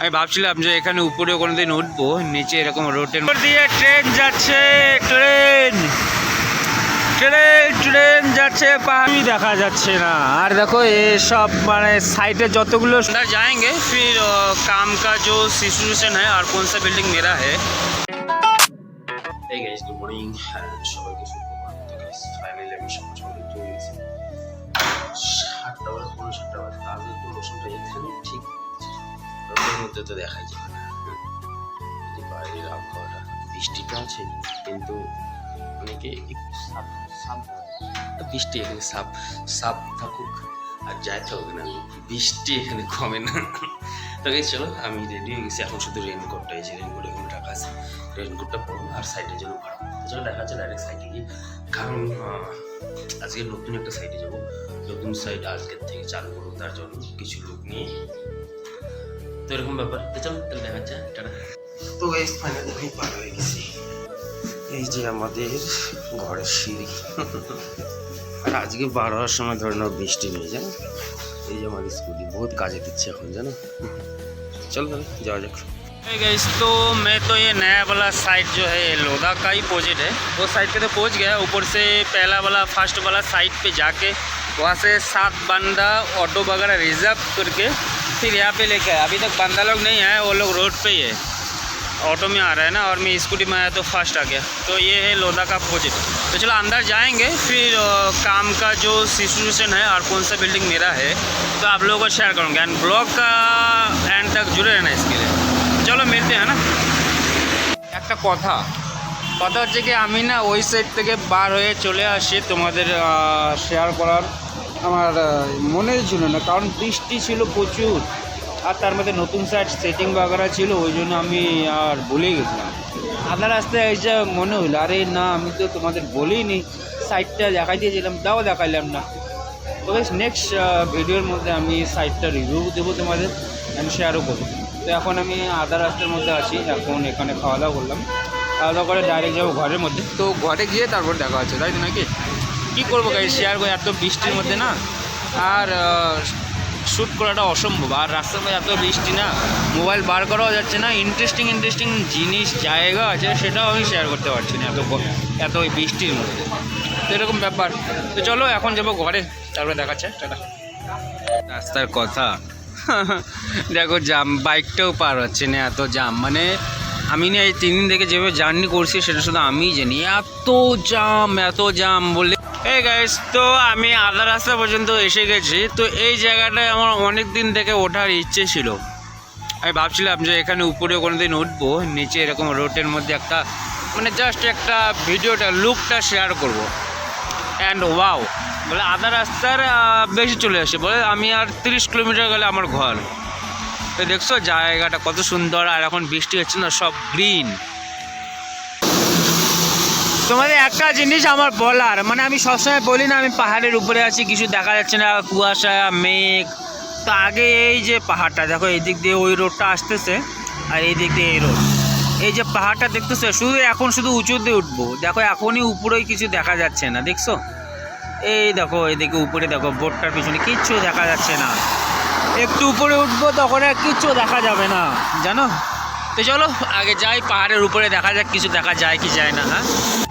আমি ভাবছিলাম যে এখানে উপরে কোনোদিন উঠবো, নিচে এরকম রোডের দিয়ে ট্রেন যাচ্ছে, ট্রেন ট্রেন ট্রেন যাচ্ছে, পাহাড়ি দেখা যাচ্ছে না। আর দেখো সব মানে साइडे যতগুলো अंदर जाएंगे फिर काम का जो सिचुएशन है और कौन सा बिल्डिंग मेरा है। Hey guys, good morning and সবাইকে সুপ্রভাত। তো guys ফাইনালি আমি সকালে উঠে গেছি 7টা বাজে, 7টা বাজে। আগে তো রোশনটা এখানে ঠিক রোডের মধ্যে তো দেখাই যায় না। এই বাইরের আবহাওয়াটা, বৃষ্টিটা আছে কিন্তু অনেকে একটু সাপ বৃষ্টি এখানে সাপ থাকুক আর যাই থাকুক না, বৃষ্টি এখানে কমে না। তো গাইস চলো, আমি রেডি হয়ে গেছি। এখন শুধু রেইনকোটটা, এই যে রেইনকোট এখানে রাখা আছে, রেইনকোটটা পরবো আর সাইডের জন্য ভাড়া। চলো দেখা যাচ্ছে ডাইরেক্ট সাইডে গিয়ে, কারণ আজকে নতুন একটা সাইডে যাবো। নতুন সাইড আজকের থেকে চালু করবো, তার জন্য কিছু লোক নিয়ে, তো এরকম ব্যাপার। তো চলো তাহলে দেখা যাচ্ছে টাটা। তো গাইস ফাইনালি আমি পার হয়ে গেছি। এই যে আমাদের ঘরের সিঁড়ি। আর আজকে বার হওয়ার সময় ধরে নাও বৃষ্টি নেই, জানো। এই যে আমার স্কুটি बहुत কাজে দিচ্ছে এখন, জানো। चलो जाओ जाओ। Hey guys, तो मैं तो ये नया वाला साइट जो है लोधा का ही प्रोजेक्ट है, वो साइट पे तो पहुंच गया। ऊपर से पहला वाला फर्स्ट वाला साइट पे जाके वहाँ से 7 बंदा ऑटो वगैरह रिजर्व करके फिर यहाँ पे लेके आया। अभी तक बंदा लोग नहीं आए, वो लोग रोड पे ही है, ऑटो में आ रहा है ना, और मैं स्कूटी में आया तो फर्स्ट आ गया। तो ये है लोधा का प्रोजेक्ट। तो चलो अंदर जाएंगे, फिर काम का जो सिचुएशन है और कौन सा बिल्डिंग मेरा है तो आप लोगों को शेयर करूँगा। एंड ब्लॉग का एंड तक जुड़े रहना इसके लिए। চলো মিলতে হ্যাঁ না। একটা কথা হচ্ছে কি, আমি না ওই সাইড থেকে বার হয়ে চলে আসি, তোমাদের শেয়ার করার আমার মনে ছিল না, কারণ বৃষ্টি ছিল প্রচুর, আর তার মধ্যে নতুন সাইড সেটিং বাগারা ছিল, ওই জন্য আমি আর ভুলে গেছিলাম। আধা রাস্তায় এসে মনে হলো, আরে না আমি তো তোমাদের বলিনি, সাইডটা দেখাই দিয়েছিলাম, তাও দেখাইলাম না। তো নেক্সট ভিডিওর মধ্যে আমি সাইডটা রিভিউ দেবো তোমাদের, আমি শেয়ারও করবো। তো এখন আমি আধা রাস্তার মধ্যে আছি, এখন এখানে খাওয়া দাওয়া করলাম, খাওয়া দাওয়া করে ডাইরেক্ট যাবো ঘরের মধ্যে। তো ঘরে গিয়ে তারপর দেখা হচ্ছে, তাই তো নাকি? কী করবো গাইস, শেয়ার করে এত বৃষ্টির মধ্যে না আর শ্যুট করাটা অসম্ভব। আর রাস্তার মধ্যে এত বৃষ্টি না, মোবাইল বার করাও যাচ্ছে না, ইন্টারেস্টিং জিনিস জায়গা আছে সেটাও আমি শেয়ার করতে পারছি না এত ওই বৃষ্টির মধ্যে। তো এরকম ব্যাপার। তো চলো এখন যাবো ঘরে, তারপরে দেখাচ্ছে টাটা। রাস্তার কথা দেখো, জাম, বাইকটাও পার হচ্ছে না, এত জাম। মানে আমি না এই 3 দিন থেকে যেভাবে জার্নি করছি সেটা শুধু আমিই জানি, এত জাম বলে। এই গাইস, তো আমি আধা রাস্তা পর্যন্ত এসে গেছি। তো এই জায়গাটায় আমার অনেক দিন থেকে ওঠার ইচ্ছে ছিল। আমি ভাবছিলাম যে এখানে উপরে কোনোদিন উঠবো, নিচে এরকম রোডের মধ্যে একটা মানে জাস্ট একটা ভিডিওটা লুকটা শেয়ার করব। অ্যান্ড ওয়াও, বলে আধা রাস্তার বেশি চলে আসে, বলে আমি আর 30 কিলোমিটার গেলে আমার ঘর। তো দেখছো জায়গাটা কত সুন্দর, আর এখন বৃষ্টি হচ্ছে না, সব গ্রিন। তোমাদের একটা জিনিস আমার বলার, মানে আমি সবসময় বলি না আমি পাহাড়ের উপরে আছি, কিছু দেখা যাচ্ছে না, কুয়াশা মেঘ। তো আগে এই যে পাহাড়টা দেখো, এই দিক দিয়ে ওই রোডটা আসতেছে, আর এই দিক দিয়ে এই রোড, এই যে পাহাড়টা দেখতেছে, শুধু উঁচুতে উঠবো। দেখো এখনই উপরেই কিছু দেখা যাচ্ছে না, দেখছো? এই দেখো এদিকে উপরে দেখো, বোটটার পিছনে কিচ্ছু দেখা যাচ্ছে না। একটু উপরে উঠবো তখন আর কিচ্ছু দেখা যাবে না, জানো। তো চলো আগে যাই, পাহাড়ের উপরে দেখা যাক কিছু দেখা যায় কি যায় না।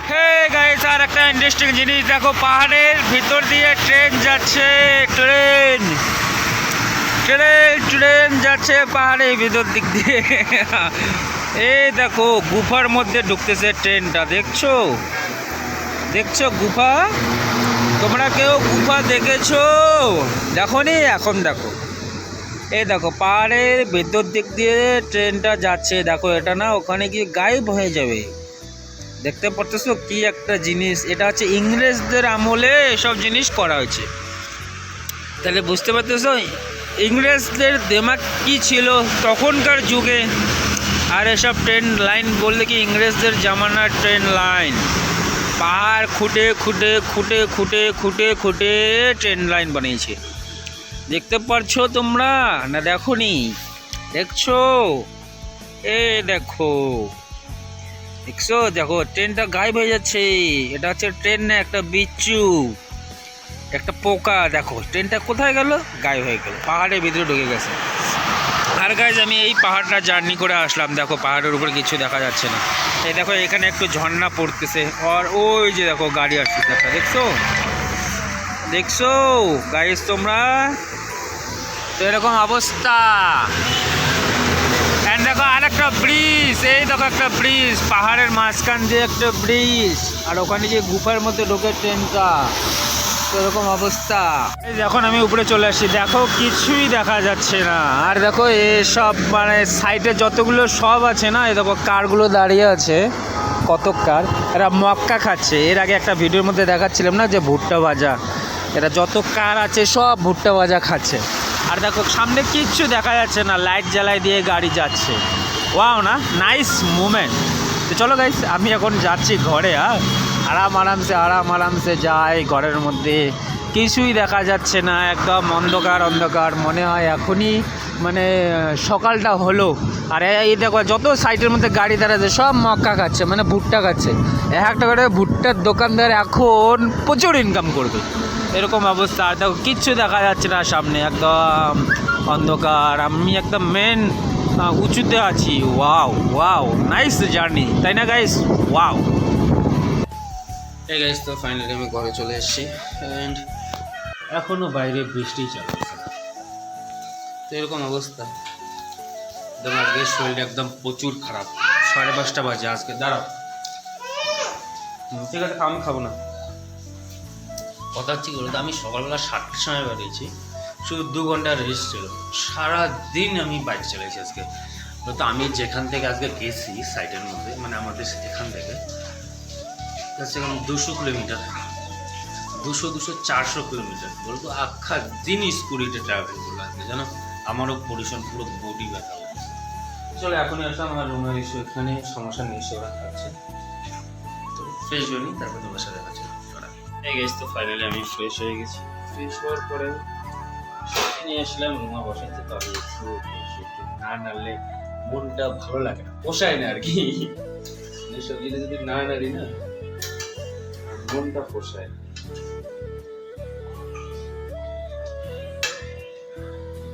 হ্যাঁ গাইস, আর একটা ইন্টারেস্টিং জিনিস দেখো, পাহাড়ের ভিতর দিয়ে ট্রেন যাচ্ছে, ট্রেন যাচ্ছে পাহাড়ের ভিতর দিক দিয়ে। এই দেখো গুফার মধ্যে ঢুকতেছে ট্রেনটা, দেখছো গুফা? তোমরা কেউ গুফা দেখেছো? দেখো নি? এখন দেখো, এই দেখো পাহাড়ের ভেতর দিক দিয়ে ট্রেনটা যাচ্ছে। দেখো এটা না ওখানে গিয়ে গায়েব হয়ে যাবে। দেখতে পারতেছো কি একটা জিনিস? এটা হচ্ছে ইংরেজদের আমলে এসব জিনিস করা হয়েছে। তাহলে বুঝতে পারতেছো ইংরেজদের দিমাগ কি ছিল তখনকার যুগে। আর এসব ট্রেন লাইন বললে কি ইংরেজদের জামানার ট্রেন লাইন, পাহাড় খুঁটে ট্রেন লাইন বানিয়েছে। দেখতে পারছো তোমরা না? দেখো নি? দেখছো? দেখো ট্রেনটা গায়েব হয়ে যাচ্ছে। এটা হচ্ছে ট্রেন না, একটা বিচ্ছু, একটা পোকা। দেখো ট্রেনটা কোথায় গেল? গায়েব হয়ে গেল, পাহাড়ের ভিতরে ঢুকে গেছে। আর গাইজ আমি এই পাহাড়টা জার্নি করে আসলাম, দেখো পাহাড়ের উপরে কিছু দেখা যাচ্ছে না। এই দেখো এখানে একটু ঝর্ণা পড়তেছে, আর ওই যে দেখো গাড়ি আসছে, দেখছো দেখছো গাইজ তোমরা? তো এরকম অবস্থা। এন্ড দেখো আর একটা ব্রিজ, এই দেখো একটা ব্রিজ, পাহাড়ের মাঝখান দিয়ে একটা ব্রিজ, আর ওখানে যে গুফার মধ্যে ঢোকে ট্রেনটা। তো এরকম অবস্থা। যখন আমি উপরে চলে আসছি দেখো কিছুই দেখা যাচ্ছে না। আর দেখো এসব মানে সাইডে যতগুলো সব আছে না, এই দেখো কারগুলো দাঁড়িয়ে আছে, কত কার, এরা মক্কা খাচ্ছে। এর আগে একটা ভিডিওর মধ্যে দেখাচ্ছিলাম না যে ভুট্টা ভাজা, এরা যত কার আছে সব ভুট্টা ভাজা খাচ্ছে। আর দেখো সামনে কিচ্ছু দেখা যাচ্ছে না, লাইট জ্বালাই দিয়ে গাড়ি যাচ্ছে। ওয়াও না, নাইস মুভমেন্ট। তো চলো গাইস, আমি এখন যাচ্ছি ঘরে। আরাম আরামসে যাই ঘরের মধ্যে। কিছুই দেখা যাচ্ছে না, একদম অন্ধকার অন্ধকার, মনে হয় এখনই মানে সকালটা হলো। আর এই দেখো যত সাইডের মধ্যে গাড়ি দাঁড়াচ্ছে সব মক্কা খাচ্ছে, মানে ভুট্টা খাচ্ছে। একটা করে ভুট্টার দোকানদার এখন প্রচুর ইনকাম করবে, এরকম অবস্থা। আর দেখো কিচ্ছু দেখা যাচ্ছে না সামনে, একদম অন্ধকার। আমি একদম মেন উঁচুতে আছি। ওয়াও ওয়াও, নাইস জার্নি, তাই না গাইস? ওয়াও। এই গাইস, তো ফাইনালি আমি ঘরে চলে এসেছি, অ্যান্ড এখনও বাইরে বৃষ্টি চলছে। তো এরকম অবস্থা, একদম আজকে শরীরটা একদম প্রচুর খারাপ। 5:30 বাজে আজকে। দাঁড়াও, ঠিক আছে, আমি খাবো না। কথা হচ্ছে কি বলতো, আমি সকালবেলা 7টার সময় বেরিয়েছি, শুধু 2 ঘন্টা রেস্ট ছিল। সারাদিন আমি বাইক চালিয়েছি আজকে। তো আমি যেখান থেকে আজকে গেছি সাইডের মধ্যে, মানে আমাদের এখান থেকে সেখানে 200 কিলোমিটার, 400 কিলোমিটার বলতো। আখ্যা দিন স্কুটিতে ট্রাভেল করলো আজকে, জানো? আমারও পরিশ্রম, পুরো বডি ব্যথা হচ্ছে। চলো এখনই আসলাম আমার রুমে এসে, এখানে সমস্যা নেই, সেবা খাচ্ছে। তো ফ্রেশ হয়ে নিই, তারপর তোমার সাথে দেখা যাবে। এই গেছি, তো ফাইনালি আমি ফ্রেশ হয়ে গেছি। ফ্রেশ হওয়ার পরে নিয়ে আসলাম রুমা বসাতে। তবে একটু না নাড়লে মনটা ভালো লাগে না, পোষায় না আর কি। এসব জিনিস যদি না নাড়ি না, মনটা পোষায়।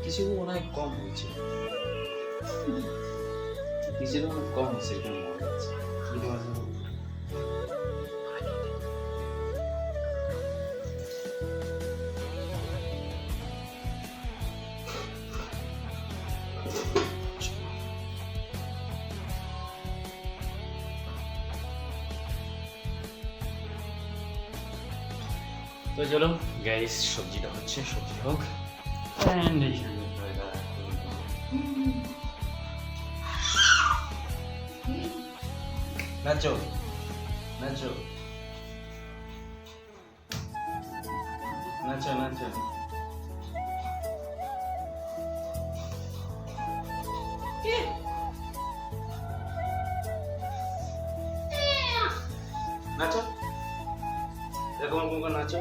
কিছু মনে হয় কম হয়েছে, কিছু মনে কম হয়েছে, এরকম মনে হচ্ছে। তো চলো গাইস, সবজিটা হচ্ছে, সবজি হোক। নাচো নাচো নাচো নাচো। নাচো, দেখো মুখ নাচো।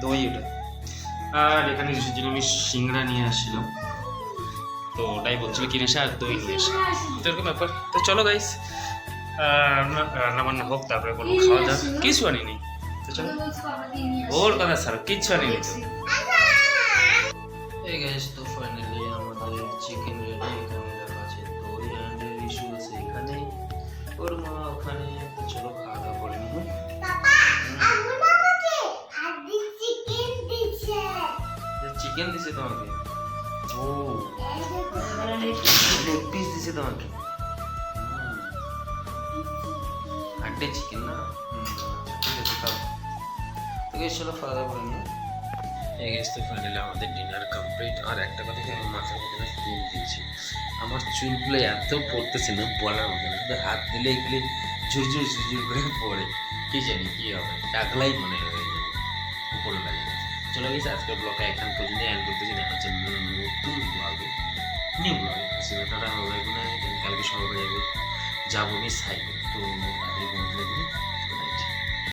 দই ওটা, আর এখানে কিছু জিনিস সিংড়া নিয়ে আসছিলাম, তো ওটাই বলছিল কিনে এসে, আর দই নিয়ে এসে, তো এরকম ব্যাপার। তো চলো গাইস, রান্না বান্না হোক, তারপরে বলবো খাওয়া দাওয়া। কিছু আনিনি, তো চলো। ওর কথা স্যার, কিচ্ছু আনিনি তো। এই গাইস, তো ফাইনালি আমাদের চিকেন রেডি। এখানে দেখা আছে দই অ্যান্ড ইস্যু আছে এখানে, ওর মা ওখানে। তো চলো খাওয়া দাওয়া করে নিব। চিকেন দিছে তোমাকে? ও, লেগ পিস দিছে তোমাকে? হাড্ডি চিকেন না? ঠিক আছে, খাও। তো গাইস চলো খাওয়া দাওয়া করে নিব। এই গাইস, তো ফাইনালি আমাদের ডিনার কমপ্লিট। আর একটা কথা কি, আমি মাথার মধ্যে চুল দিয়েছি, আমার চুলগুলো এত পড়তেছে না বলার মতো না, শুধু হাত দিলে এগুলি ঝুরঝুর ঝুরঝুর করে পড়ে। কি জানি কি হবে, টাকলাই মনে হয়ে যাবে উপরে লাগে। চলো গেছে, আজকের ব্লগটা এখান পর্যন্ত এন্ড করতেছি। দেখা হচ্ছে নতুন ব্লগে, নিউ ব্লগে। সিনেমাটা হবে কালকে সকালে যাবো আমি সাইকেল। তো তাদের বন্ধুদের